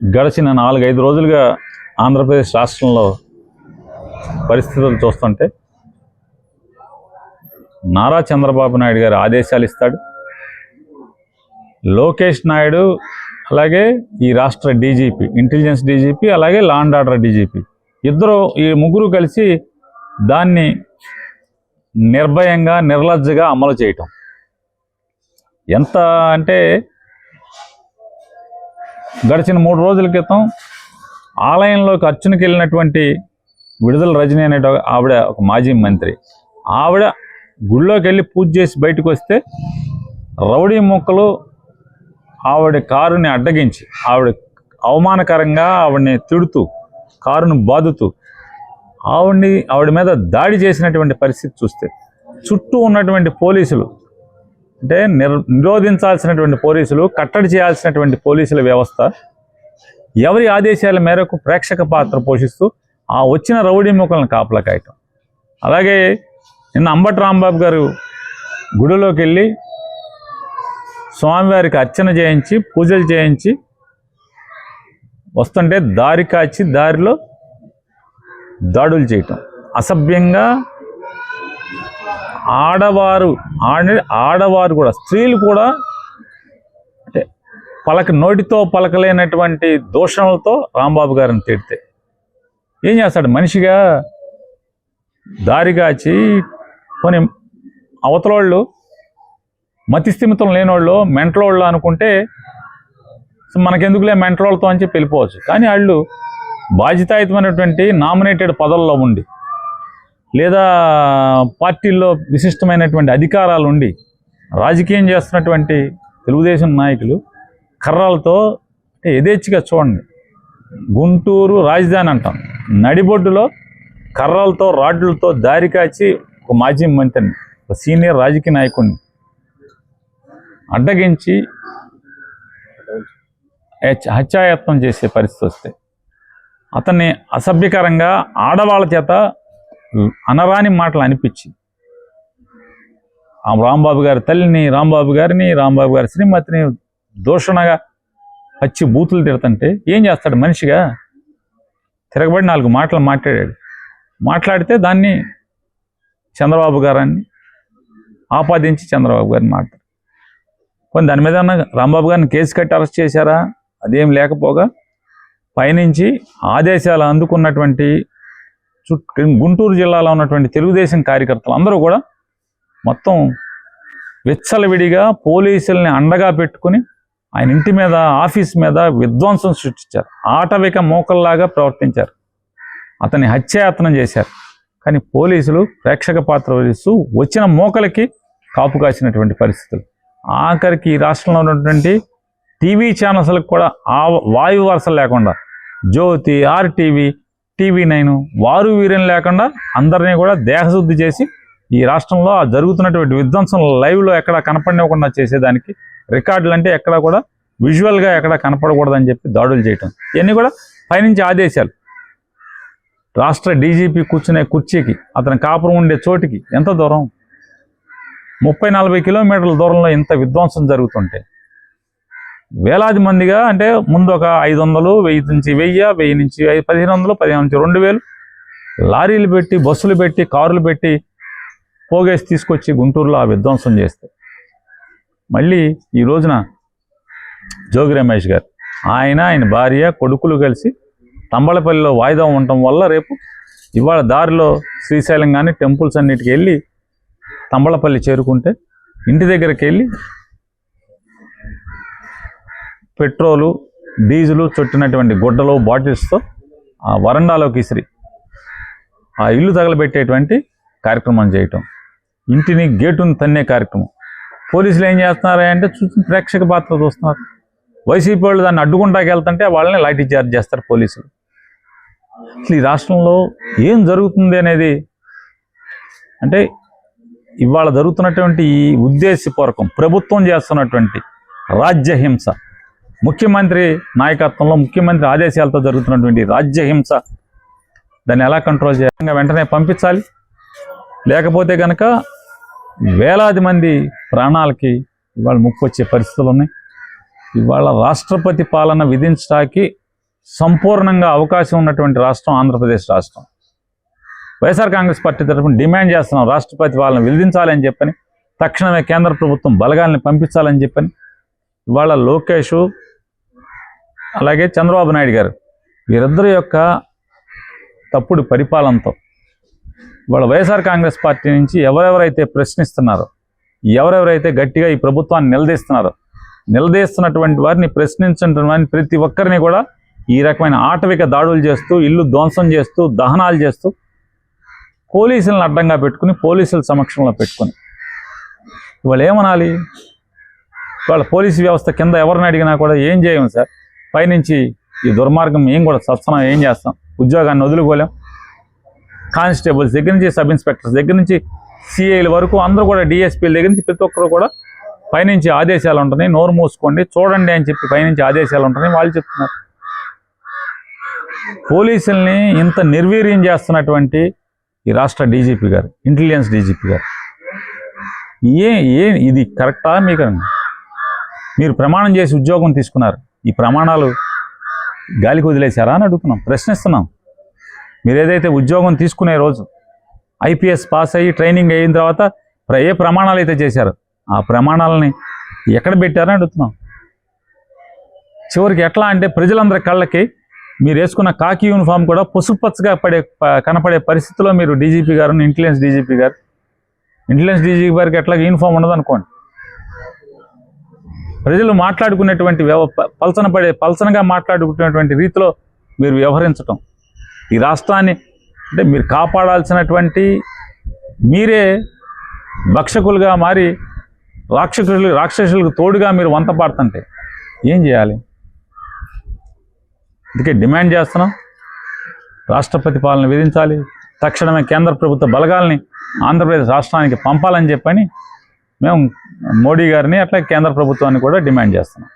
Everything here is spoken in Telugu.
గడిచిన 4-5 రోజులుగా ఆంధ్రప్రదేశ్ రాష్ట్రంలో పరిస్థితులు చూస్తుంటే నారా చంద్రబాబు నాయుడు గారు ఆదేశాలు ఇస్తాడు. లోకేష్ నాయుడు అలాగే ఈ రాష్ట్ర డీజీపీ, ఇంటెలిజెన్స్ డీజీపీ, అలాగే లా అండ్ ఆర్డర్ డీజీపీ ఈ ముగ్గురు కలిసి దాన్ని నిర్భయంగా నిర్లజ్జగా అమలు చేయటం. ఎంత అంటే గడిచిన 3 రోజుల క్రితం ఆలయంలోకి అర్చనకి వెళ్ళినటువంటి విడుదల రజనీ అనే ఆవిడ, ఒక మాజీ మంత్రి, ఆవిడ గుళ్ళోకి వెళ్ళి పూజ చేసి బయటకు వస్తే రౌడీ ముక్కలు ఆవిడ కారుని అడ్డగించి అవమానకరంగా ఆవిడని తిడుతూ కారును బాదుతూ ఆవిడ మీద దాడి చేసినటువంటి పరిస్థితి చూస్తే చుట్టూ ఉన్నటువంటి పోలీసులు, అంటే నిరోధించాల్సినటువంటి పోలీసులు, కట్టడి చేయాల్సినటువంటి పోలీసుల వ్యవస్థ ఎవరి ఆదేశాల మేరకు ప్రేక్షక పాత్ర పోషిస్తూ ఆ వచ్చిన రౌడీ ముక్కలను కాపలా కాయటం. అలాగే నిన్న అంబటి రాంబాబు గారు గుడిలోకి వెళ్ళి స్వామివారికి అర్చన చేయించి పూజలు చేయించి వస్తుంటే దారి కాచి దారిలో దాడులు చేయటం, అసభ్యంగా ఆడవారు కూడా, స్త్రీలు కూడా అంటే నోటితో పలకలేనటువంటి దూషణలతో రాంబాబు గారిని తిడితే ఏం చేస్తాడు? మనిషిగా దారి కాచి కొన్ని అవతలోళ్ళు మతిస్థిమితం లేనోళ్ళు, మెంటలోళ్ళు అనుకుంటే మనకెందుకులే మెంటలోళ్ళతో అని చెప్పి వెళ్ళిపోవచ్చు. కానీ వాళ్ళు బాధ్యతాయుతమైనటువంటి నామినేటెడ్ పదవుల్లో ఉండి, లేదా పార్టీల్లో విశిష్టమైనటువంటి అధికారాలు ఉండి రాజకీయం చేస్తున్నటువంటి తెలుగుదేశం నాయకులు కర్రలతో యథేచ్ఛగా చూడండి. గుంటూరు రాజధాని అంటాం, నడిబొడ్డులో కర్రలతో రాడ్లతో దారి కాచి ఒక మాజీ మంత్రిని, ఒక సీనియర్ రాజకీయ నాయకుడిని అడ్డగించి హత్యాయత్నం చేసే పరిస్థితి వస్తే అతన్ని అసభ్యకరంగా ఆడవాళ్ళ చేత అనరాని మాటలు అనిపించి ఆ రాంబాబు గారి తల్లిని, రాంబాబు గారి శ్రీమతిని దూషణగా పచ్చి బూతులు తిడుతుంటే ఏం చేస్తాడు? మనిషిగా తిరగబడి 4 మాటలు మాట్లాడితే దాన్ని చంద్రబాబు గారిని ఆపాదించి చంద్రబాబు గారిని మాట్లాడు. కొన్ని దాని మీద రాంబాబు గారిని కేసు కట్టి అరెస్ట్ చేశారా? అదేం లేకపోగా పైనుంచి ఆదేశాలు అందుకున్నటువంటి గుంటూరు జిల్లాలో ఉన్నటువంటి తెలుగుదేశం కార్యకర్తలు అందరూ కూడా మొత్తం విచ్చలవిడిగా పోలీసుల్ని అండగా పెట్టుకుని ఆయన ఇంటి మీద, ఆఫీస్ మీద విధ్వంసం సృష్టించారు. ఆటవిక మోకల్లాగా ప్రవర్తించారు. అతన్ని హత్యాయత్నం చేశారు. కానీ పోలీసులు ప్రేక్షక పాత్ర వహిస్తూ వచ్చిన మోకలకి కాపు కాసినటువంటి పరిస్థితులు. ఆఖరికి ఈ రాష్ట్రంలో ఉన్నటువంటి టీవీ ఛానల్స్లకు కూడా ఆ వాయు వరుసలు లేకుండా, జ్యోతి, ఆర్టీవీ, TV9 వారు వీరేం లేకుండా అందరినీ కూడా దేహశుద్ధి చేసి ఈ రాష్ట్రంలో ఆ జరుగుతున్నటువంటి విధ్వంసం లైవ్లో ఎక్కడ కనపడనివ్వకుండా చేసేదానికి, రికార్డులు అంటే ఎక్కడ కూడా విజువల్గా ఎక్కడ కనపడకూడదని చెప్పి దాడులు చేయటం, ఇవన్నీ కూడా పైనుంచి ఆదేశాలు. రాష్ట్ర డీజీపీ కూర్చునే కుర్చీకి, అతని కాపురం ఉండే చోటికి ఎంత దూరం? 30-40 కిలోమీటర్ల దూరంలో ఇంత విధ్వంసం జరుగుతుంటే వేలాది మందిగా, అంటే ముందు ఒక 500, 1000 నుంచి 1000, 1000 నుంచి 1500, 1500 నుంచి 2000 లారీలు పెట్టి, బస్సులు పెట్టి, కారులు పెట్టి పోగేసి తీసుకొచ్చి గుంటూరులో ఆ విధ్వంసం చేస్తే, మళ్ళీ ఈ రోజున జోగి రమేష్ గారు, ఆయన భార్య, కొడుకులు కలిసి తంబళపల్లిలో వాయిదా ఉండటం వల్ల రేపు ఇవాళ దారిలో శ్రీశైలం కానీ టెంపుల్స్ అన్నిటికి వెళ్ళి తంబళపల్లి చేరుకుంటే ఇంటి దగ్గరికి వెళ్ళి పెట్రోలు, డీజిలు చుట్టినటువంటి గుడ్డలు, బాటిల్స్తో ఆ వరండాలోకి ఇసిరి ఆ ఇల్లు తగలబెట్టేటువంటి కార్యక్రమం చేయటం, ఇంటిని గేటును తన్నే కార్యక్రమం. పోలీసులు ఏం చేస్తున్నారు అంటే ప్రేక్షక పాత్ర చూస్తున్నారు. వైసీపీ వాళ్ళు దాన్ని అడ్డుకుంటాకి వెళ్తుంటే వాళ్ళని లాఠీ చార్జ్ చేస్తారు పోలీసులు. అసలు ఈ రాష్ట్రంలో ఏం జరుగుతుంది అనేది, అంటే ఇవాళ జరుగుతున్నటువంటి ఈ ఉద్దేశపూర్వకం ప్రభుత్వం చేస్తున్నటువంటి రాజ్యహింస, ముఖ్యమంత్రి నాయకత్వంలో, ముఖ్యమంత్రి ఆదేశాలతో జరుగుతున్నటువంటి రాజ్యహింస, దాన్ని ఎలా కంట్రోల్ చేయాలి? వెంటనే పంపించాలి. లేకపోతే కనుక వేలాది మంది ప్రాణాలకి ఇవాళ ముప్పు వచ్చే పరిస్థితులు ఉన్నాయి. ఇవాళ రాష్ట్రపతి పాలన విధించడానికి సంపూర్ణంగా అవకాశం ఉన్నటువంటి రాష్ట్రం ఆంధ్రప్రదేశ్ రాష్ట్రం. వైఎస్ఆర్ కాంగ్రెస్ పార్టీ తరఫున డిమాండ్ చేస్తున్నాం, రాష్ట్రపతి వాళ్ళని విధించాలని చెప్పని, తక్షణమే కేంద్ర ప్రభుత్వం బలగాల్ని పంపించాలని చెప్పని. ఇవాళ లోకేష్ అలాగే చంద్రబాబు నాయుడు గారు వీరిద్దరి యొక్క తప్పుడు పరిపాలనతో ఇవాళ వైఎస్ఆర్ కాంగ్రెస్ పార్టీ నుంచి ఎవరెవరైతే ప్రశ్నిస్తున్నారో, ఎవరెవరైతే గట్టిగా ఈ ప్రభుత్వాన్ని నిలదీస్తున్నటువంటి వారిని, ప్రశ్నించినటువంటి వారిని ప్రతి ఒక్కరిని కూడా ఈ రకమైన ఆటవిక దాడులు చేస్తూ, ఇల్లు ధ్వంసం చేస్తూ, దహనాలు చేస్తూ, పోలీసులను అడ్డంగా పెట్టుకుని, పోలీసుల సమక్షంలో పెట్టుకుని ఇవాళ ఏమనాలి? ఇవాళ పోలీసు వ్యవస్థ కింద ఎవరిని అడిగినా కూడా ఏం చేయము సార్, పైనుంచి ఈ దుర్మార్గం ఏం కూడా సత్సనం ఏం చేస్తాం, ఉద్యోగాన్ని వదులుకోలేం. కానిస్టేబుల్స్ దగ్గర నుంచి సబ్ ఇన్స్పెక్టర్స్ దగ్గర నుంచి సిఐల వరకు అందరూ కూడా, డిఎస్పీల దగ్గర నుంచి ప్రతి ఒక్కరు కూడా పైనుంచి ఆదేశాలు ఉంటున్నాయి, నోరు మూసుకోండి చూడండి అని చెప్పి పైనుంచి ఆదేశాలు ఉంటున్నాయి వాళ్ళు చెప్తున్నారు. పోలీసుల్ని ఇంత నిర్వీర్యం చేస్తున్నటువంటి ఈ రాష్ట్ర డీజీపీ గారు, ఇంటెలిజెన్స్ డీజీపీ గారు, ఇది కరెక్టా? మీరు ప్రమాణం చేసి ఉద్యోగం తీసుకున్నారు, ఈ ప్రమాణాలు గాలికి వదిలేశారా అని అడుగుతున్నాం, ప్రశ్నిస్తున్నాం. మీరు ఏదైతే ఉద్యోగం తీసుకునే రోజు ఐపీఎస్ పాస్ అయ్యి ట్రైనింగ్ అయిన తర్వాత ఏ ప్రమాణాలు అయితే చేశారో ఆ ప్రమాణాలని ఎక్కడ పెట్టారని అడుగుతున్నాం. చివరికి ఎట్లా అంటే ప్రజలందరి కళ్ళకి మీరు వేసుకున్న కాకి యూనిఫామ్ కూడా పసుపచ్చగా కనపడే పరిస్థితిలో మీరు డీజీపీ గారు, ఇంటెలిజెన్స్ డీజీపీ గారికి ఎట్లా యూనిఫామ్ ఉండదు అనుకోండి. ప్రజలు మాట్లాడుకునేటువంటి పల్చనగా మాట్లాడుకునేటువంటి రీతిలో మీరు వ్యవహరించటం, ఈ రాష్ట్రాన్ని అంటే మీరు కాపాడాల్సినటువంటి మీరే భక్షకులుగా మారి రాక్షసులకు తోడుగా మీరు వంత పాడుతుంటే ఏం చేయాలి? అందుకే డిమాండ్ చేస్తున్నాం, రాష్ట్రపతి పాలన విధించాలి, తక్షణమే కేంద్ర ప్రభుత్వ బలగాల్ని ఆంధ్రప్రదేశ్ రాష్ట్రానికి పంపాలని చెప్పని మేము మోడీ గారిని అట్లా కేంద్ర ప్రభుత్వాన్ని కూడా డిమాండ్ చేస్తున్నాం.